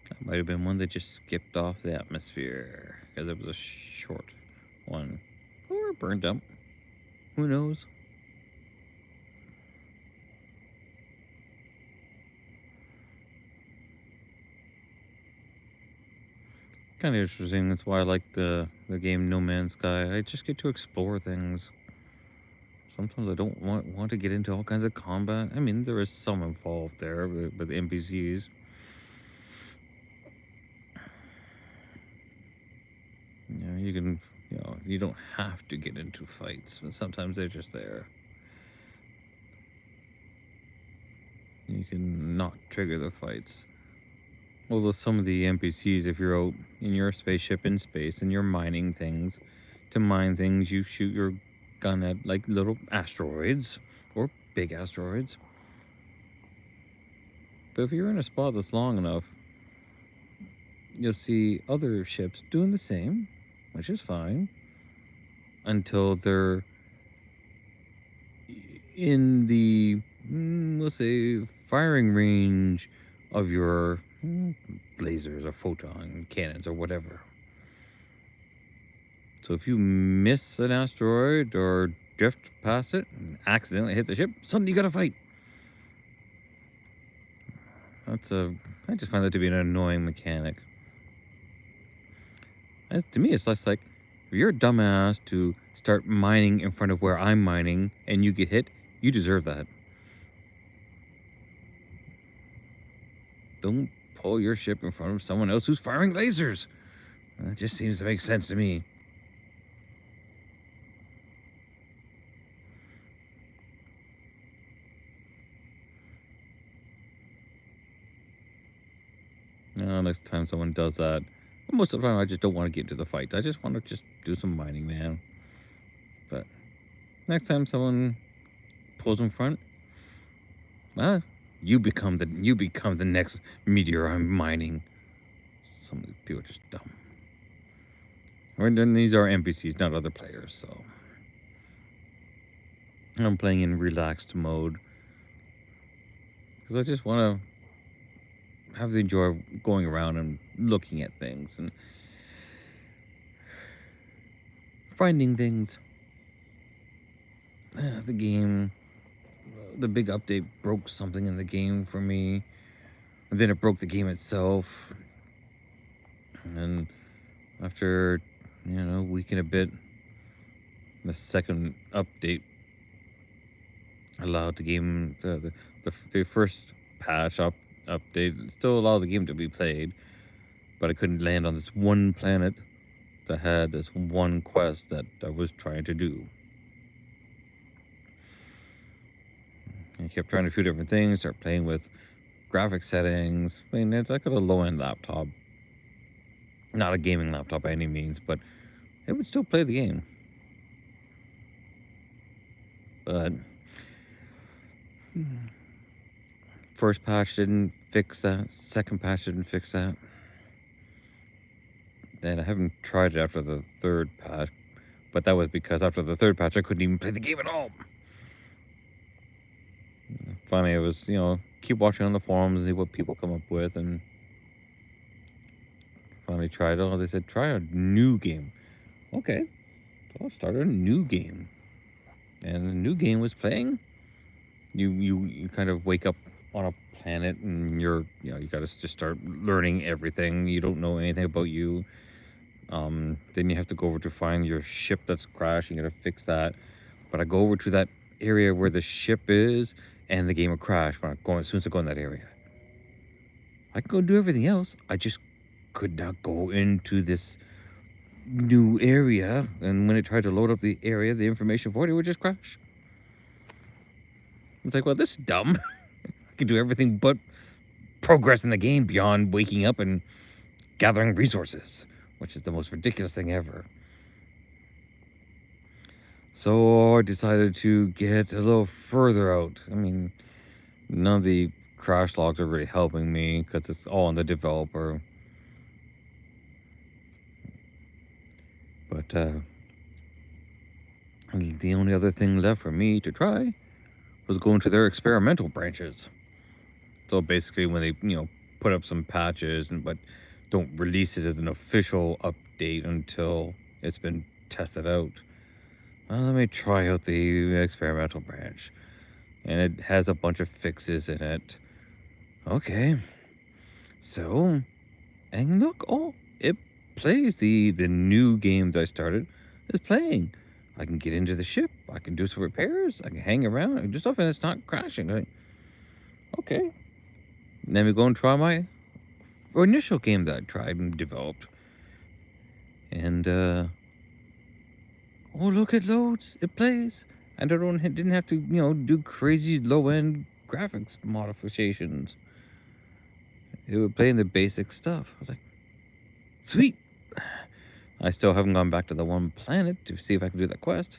That might have been one that just skipped off the atmosphere because it was a short one. Or burned up. Who knows? Kind of interesting. That's why I like the game No Man's Sky. I just get to explore things. Sometimes I don't want to get into all kinds of combat. I mean, there is some involved there with NPCs. You know, you can, you don't have to get into fights, but sometimes they're just there. You can not trigger the fights. Although some of the NPCs, if you're out in your spaceship in space and you're mining things, to mine things, you shoot your gun at like little asteroids or big asteroids. But if you're in a spot that's long enough, you'll see other ships doing the same, which is fine, until they're in the, let's say, firing range of your lasers or photon cannons or whatever. So if you miss an asteroid or drift past it and accidentally hit the ship, suddenly you gotta fight. I just find that to be an annoying mechanic. And to me, it's less like, if you're a dumbass to start mining in front of where I'm mining and you get hit, you deserve that. Don't pull your ship in front of someone else who's firing lasers. That just seems to make sense to me. Next time someone does that, most of the time I just don't want to get into the fight. I just want to just do some mining, man. But next time someone pulls in front, you become the next meteor I'm mining. Some of these people are just dumb. And then these are NPCs, not other players, so I'm playing in relaxed mode because I just want to have the joy of going around and looking at things and finding things. The game, the big update broke something in the game for me, and then it broke the game itself. And after, a week and a bit, the second update allowed the game, the first patch update still allowed the game to be played, but I couldn't land on this one planet that had this one quest that I was trying to do. I kept trying a few different things, start playing with graphic settings. I mean, I got a low-end laptop. Not a gaming laptop by any means, but it would still play the game. But first patch didn't fix that. Second patch didn't fix that. And I haven't tried it after the third patch, but that was because after the third patch I couldn't even play the game at all. Finally, I was, keep watching on the forums and see what people come up with, and finally tried. Oh, they said try a new game. Okay, so I'll start a new game, and the new game was playing. You kind of wake up on a planet, and you got to just start learning everything. You don't know anything about you. Then you have to go over to find your ship that's crashed. You got to fix that. But I go over to that area where the ship is, and the game will crash when I go as soon as I go in that area. I can go do everything else. I just could not go into this new area, and when it tried to load up the area, the information for it would just crash. It's like, well, this is dumb. I can do everything but progress in the game beyond waking up and gathering resources, which is the most ridiculous thing ever. So I decided to get a little further out. I mean, none of the crash logs are really helping me because it's all on the developer. But the only other thing left for me to try was going to their experimental branches. So basically, when they put up some patches but don't release it as an official update until it's been tested out. Well, let me try out the experimental branch, and it has a bunch of fixes in it. Okay, so and look, oh, it plays the new game that I started. It's playing. I can get into the ship. I can do some repairs. I can hang around. I can do stuff, and it's not crashing. Okay. And then we go and try my initial game that I tried and developed. And oh, look, it loads. It plays. And I didn't have to do crazy low end graphics modifications. It would play in the basic stuff. I was like, sweet. I still haven't gone back to the one planet to see if I can do that quest.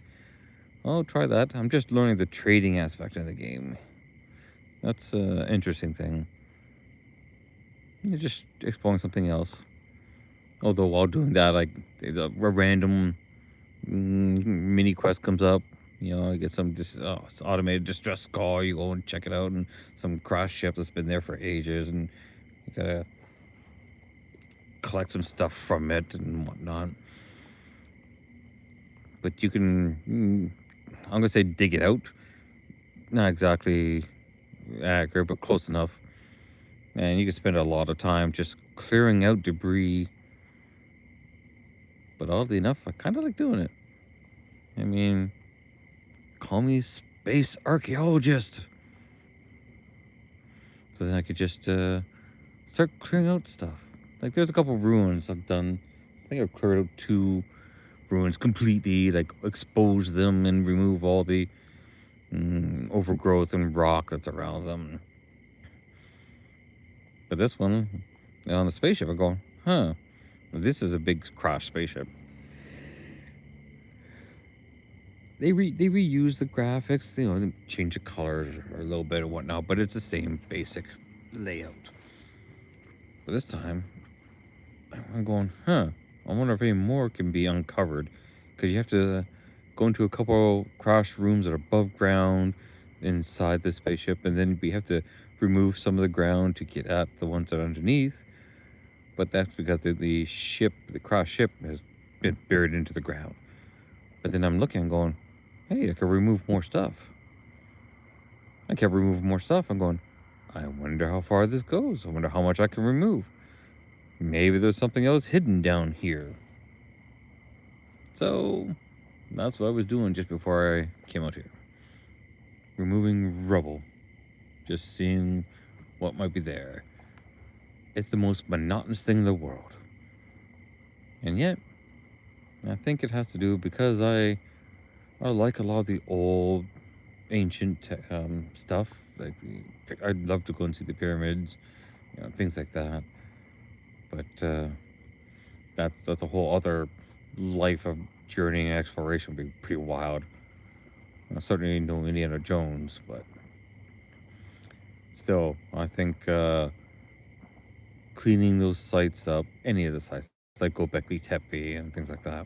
I'll try that. I'm just learning the trading aspect of the game. That's an interesting thing. You're just exploring something else. Although while doing that, like a random mini quest comes up. You get some it's automated distress call. You go and check it out, and some crash ship that's been there for ages, and you gotta collect some stuff from it and whatnot. But you can, I'm gonna say, dig it out. Not exactly accurate, but close enough. And you can spend a lot of time just clearing out debris. But oddly enough, I kind of like doing it. I mean, call me space archaeologist. So then I could just start clearing out stuff. Like there's a couple ruins I've done. I think I've cleared out 2 ruins completely, like expose them and remove all the overgrowth and rock that's around them. But this one, on the spaceship, I'm going, huh, this is a big crash spaceship. They reuse the graphics, they change the colors a little bit and whatnot, but it's the same basic layout. But this time, I'm going, huh, I wonder if any more can be uncovered, because you have to go into a couple crash rooms that are above ground inside the spaceship, and then we have to remove some of the ground to get at the ones that are underneath. But that's because the crash ship has been buried into the ground. But then I'm looking and going, hey, I can remove more stuff. I kept removing more stuff. I'm going, I wonder how far this goes. I wonder how much I can remove. Maybe there's something else hidden down here. So that's what I was doing just before I came out here. Removing rubble. Just seeing what might be there. It's the most monotonous thing in the world. And yet, I think it has to do because I like a lot of the old, ancient stuff. Like I'd love to go and see the pyramids, things like that. But that's a whole other life of journey and exploration. Would be pretty wild. Certainly no Indiana Jones, but still, I think cleaning those sites up, any of the sites, like Gobekli Tepe and things like that,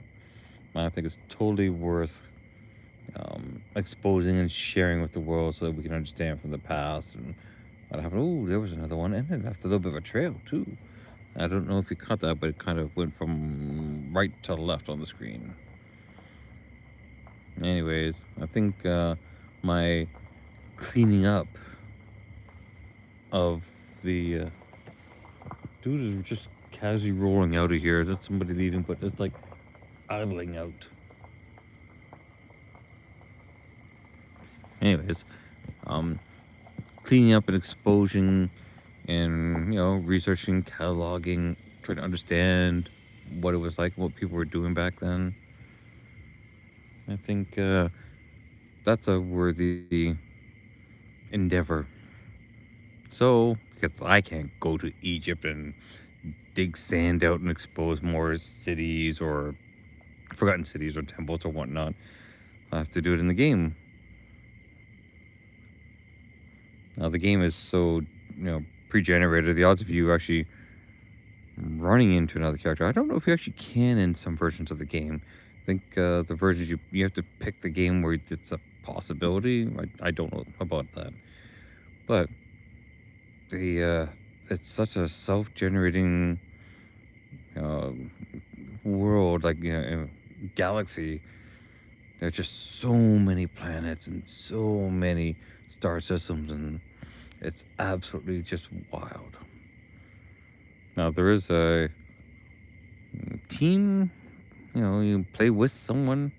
I think it's totally worth exposing and sharing with the world so that we can understand from the past and what happened? Oh, there was another one, and it left a little bit of a trail too. I don't know if you caught that, but it kind of went from right to left on the screen. Anyways, I think my cleaning up of the dude is just casually rolling out of here. That's somebody leaving, but it's like idling out. Anyways, um, cleaning up and exposing and, researching, cataloging, trying to understand what it was like, what people were doing back then. I think that's a worthy endeavor. So, because I can't go to Egypt and dig sand out and expose more cities or forgotten cities or temples or whatnot, I have to do it in the game. Now, the game is so, pre-generated. The odds of you actually running into another character, I don't know if you actually can in some versions of the game. I think the versions you have to pick the game where it's a possibility. I don't know about that, but it's such a self-generating uh, world, like galaxy. There's just so many planets and so many star systems, and it's absolutely just wild. Now there is a team, you play with someone.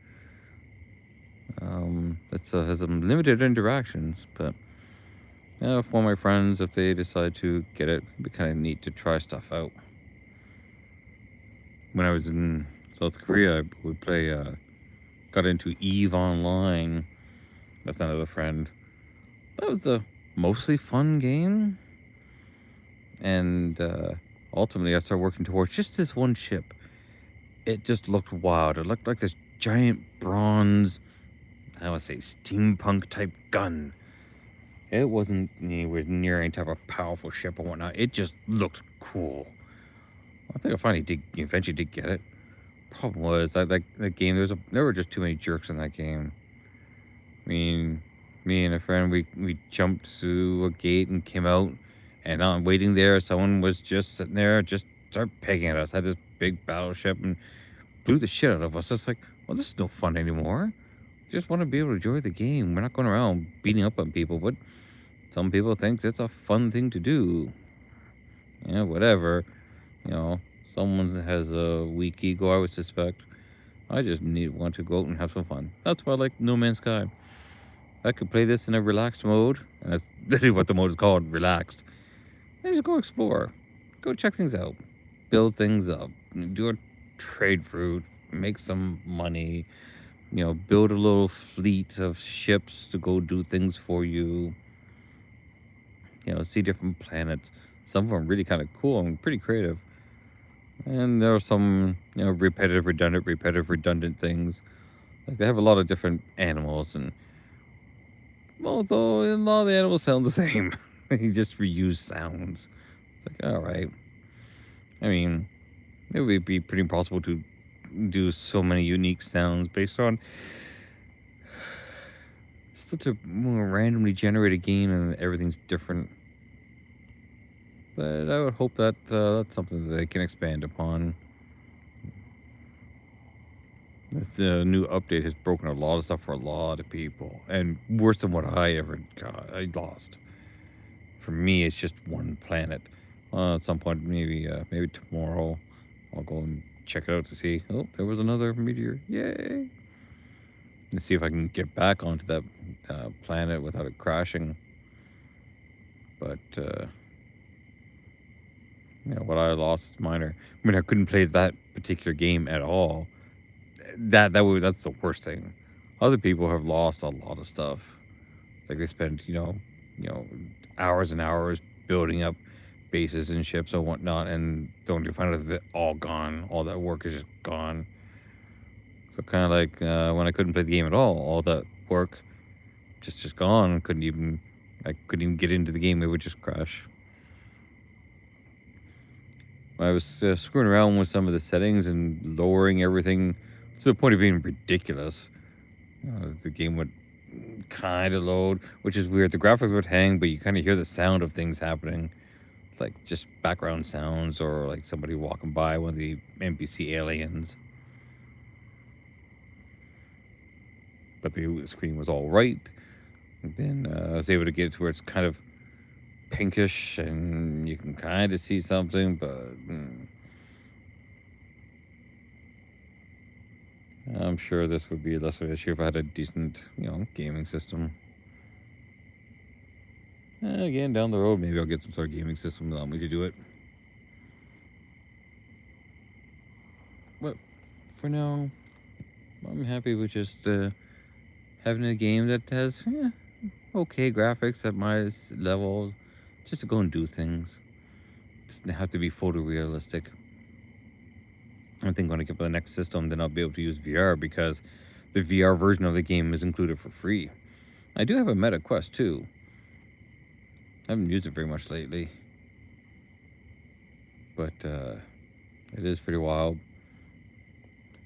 It's has some limited interactions, but if one of my friends, if they decide to get it, it'd be kind of neat to try stuff out. When I was in South Korea, I would play, got into Eve Online with another friend. That was a mostly fun game. And ultimately, I started working towards just this one ship. It just looked wild. It looked like this giant bronze, I would say, steampunk type gun. It wasn't anywhere near any type of powerful ship or whatnot. It just looked cool. I think I eventually did get it. Problem was that game, there were just too many jerks in that game. I mean, me and a friend, we jumped through a gate and came out, and on waiting there, someone was just sitting there, just started pegging at us. Had this big battleship and blew the shit out of us. It's like, well, this is no fun anymore. Just want to be able to enjoy the game. We're not going around beating up on people, but some people think that's a fun thing to do. Yeah, whatever. Someone has a weak ego, I would suspect. I just want to go out and have some fun. That's why I like No Man's Sky. I could play this in a relaxed mode, and that's literally what the mode is called, relaxed. And just go explore. Go check things out. Build things up. Do a trade route. Make some money. Build a little fleet of ships to go do things for you. See different planets. Some of them really kind of cool and pretty creative. And there are some, repetitive, redundant things. Like they have a lot of different animals, and although a lot of the animals sound the same, they just reuse sounds. It's like, all right. I mean, it would be pretty impossible to do so many unique sounds based on such a more randomly generated game, and everything's different. But I would hope that that's something that they can expand upon. This new update has broken a lot of stuff for a lot of people, and worse than what I ever got. I lost. For me, it's just one planet. At some point, maybe tomorrow, I'll go and check it out to see. Oh, there was another meteor! Yay! And see if I can get back onto that planet without it crashing. But what I lost is minor. I mean, I couldn't play that particular game at all. That's the worst thing. Other people have lost a lot of stuff. Like they spend hours and hours building up bases and ships and whatnot, and don't you find out that all gone. All that work is just gone. So kind of like when I couldn't play the game at all that work just gone. I couldn't even get into the game. It would just crash. I was screwing around with some of the settings and lowering everything to the point of being ridiculous. The game would kind of load, which is weird. The graphics would hang, but you kind of hear the sound of things happening, like just background sounds or like somebody walking by, one of the NPC aliens. But the screen was all right. And then I was able to get it to where it's kind of pinkish and you can kind of see something, but I'm sure this would be less of an issue if I had a decent, gaming system. Again, down the road, maybe I'll get some sort of gaming system that allow me to do it. But for now, I'm happy with just having a game that has okay graphics at my level, just to go and do things. It doesn't have to be photorealistic. I think when I get the next system, then I'll be able to use VR because the VR version of the game is included for free. I do have a Meta Quest too. I haven't used it very much lately, but it is pretty wild.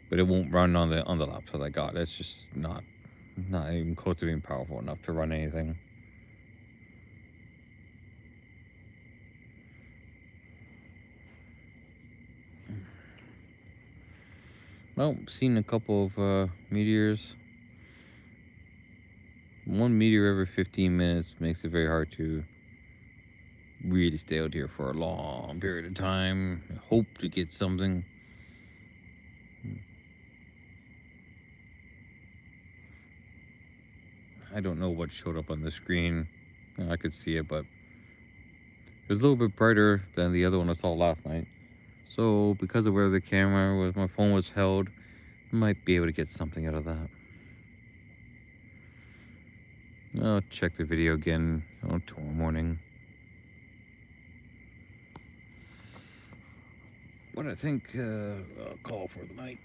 But it won't run on the laptop I got. It's just not even close to being powerful enough to run anything. Well, seen a couple of meteors. One meteor every 15 minutes makes it very hard to really stay out here for a long period of time. Hope to get something. I don't know what showed up on the screen. I could see it, but it was a little bit brighter than the other one I saw last night. So because of where the camera was, my phone was held, I might be able to get something out of that. I'll check the video again tomorrow morning. But I think I'll call for the night.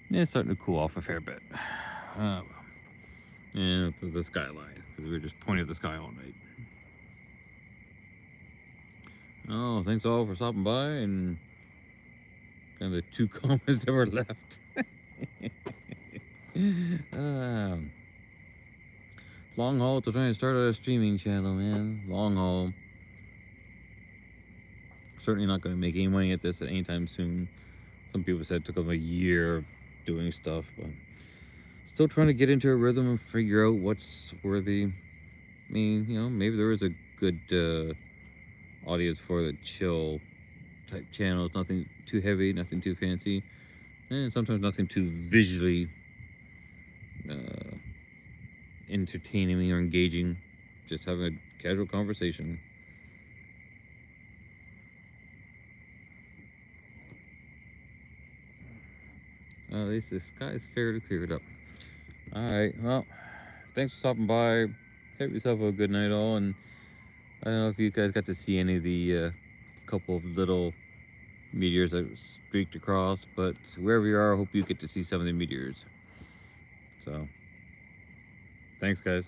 Yeah, it's starting to cool off a fair bit. And the skyline, because we were just pointing at the sky all night. Oh, thanks all for stopping by and the 2 comments that were left. Long haul to trying to start a streaming channel, man. Long haul. Certainly not going to make any money at this at any time soon. Some people said it took them a year of doing stuff, but still trying to get into a rhythm and figure out what's worthy. I mean, maybe there is a good audience for the chill type channels. Nothing too heavy, nothing too fancy, and sometimes nothing too visually entertaining or engaging. Just having a casual conversation. At least the sky is fairly cleared up. Alright, well, thanks for stopping by. Have yourself a good night all, and I don't know if you guys got to see any of the couple of little meteors that streaked across, but wherever you are, I hope you get to see some of the meteors. So, thanks guys.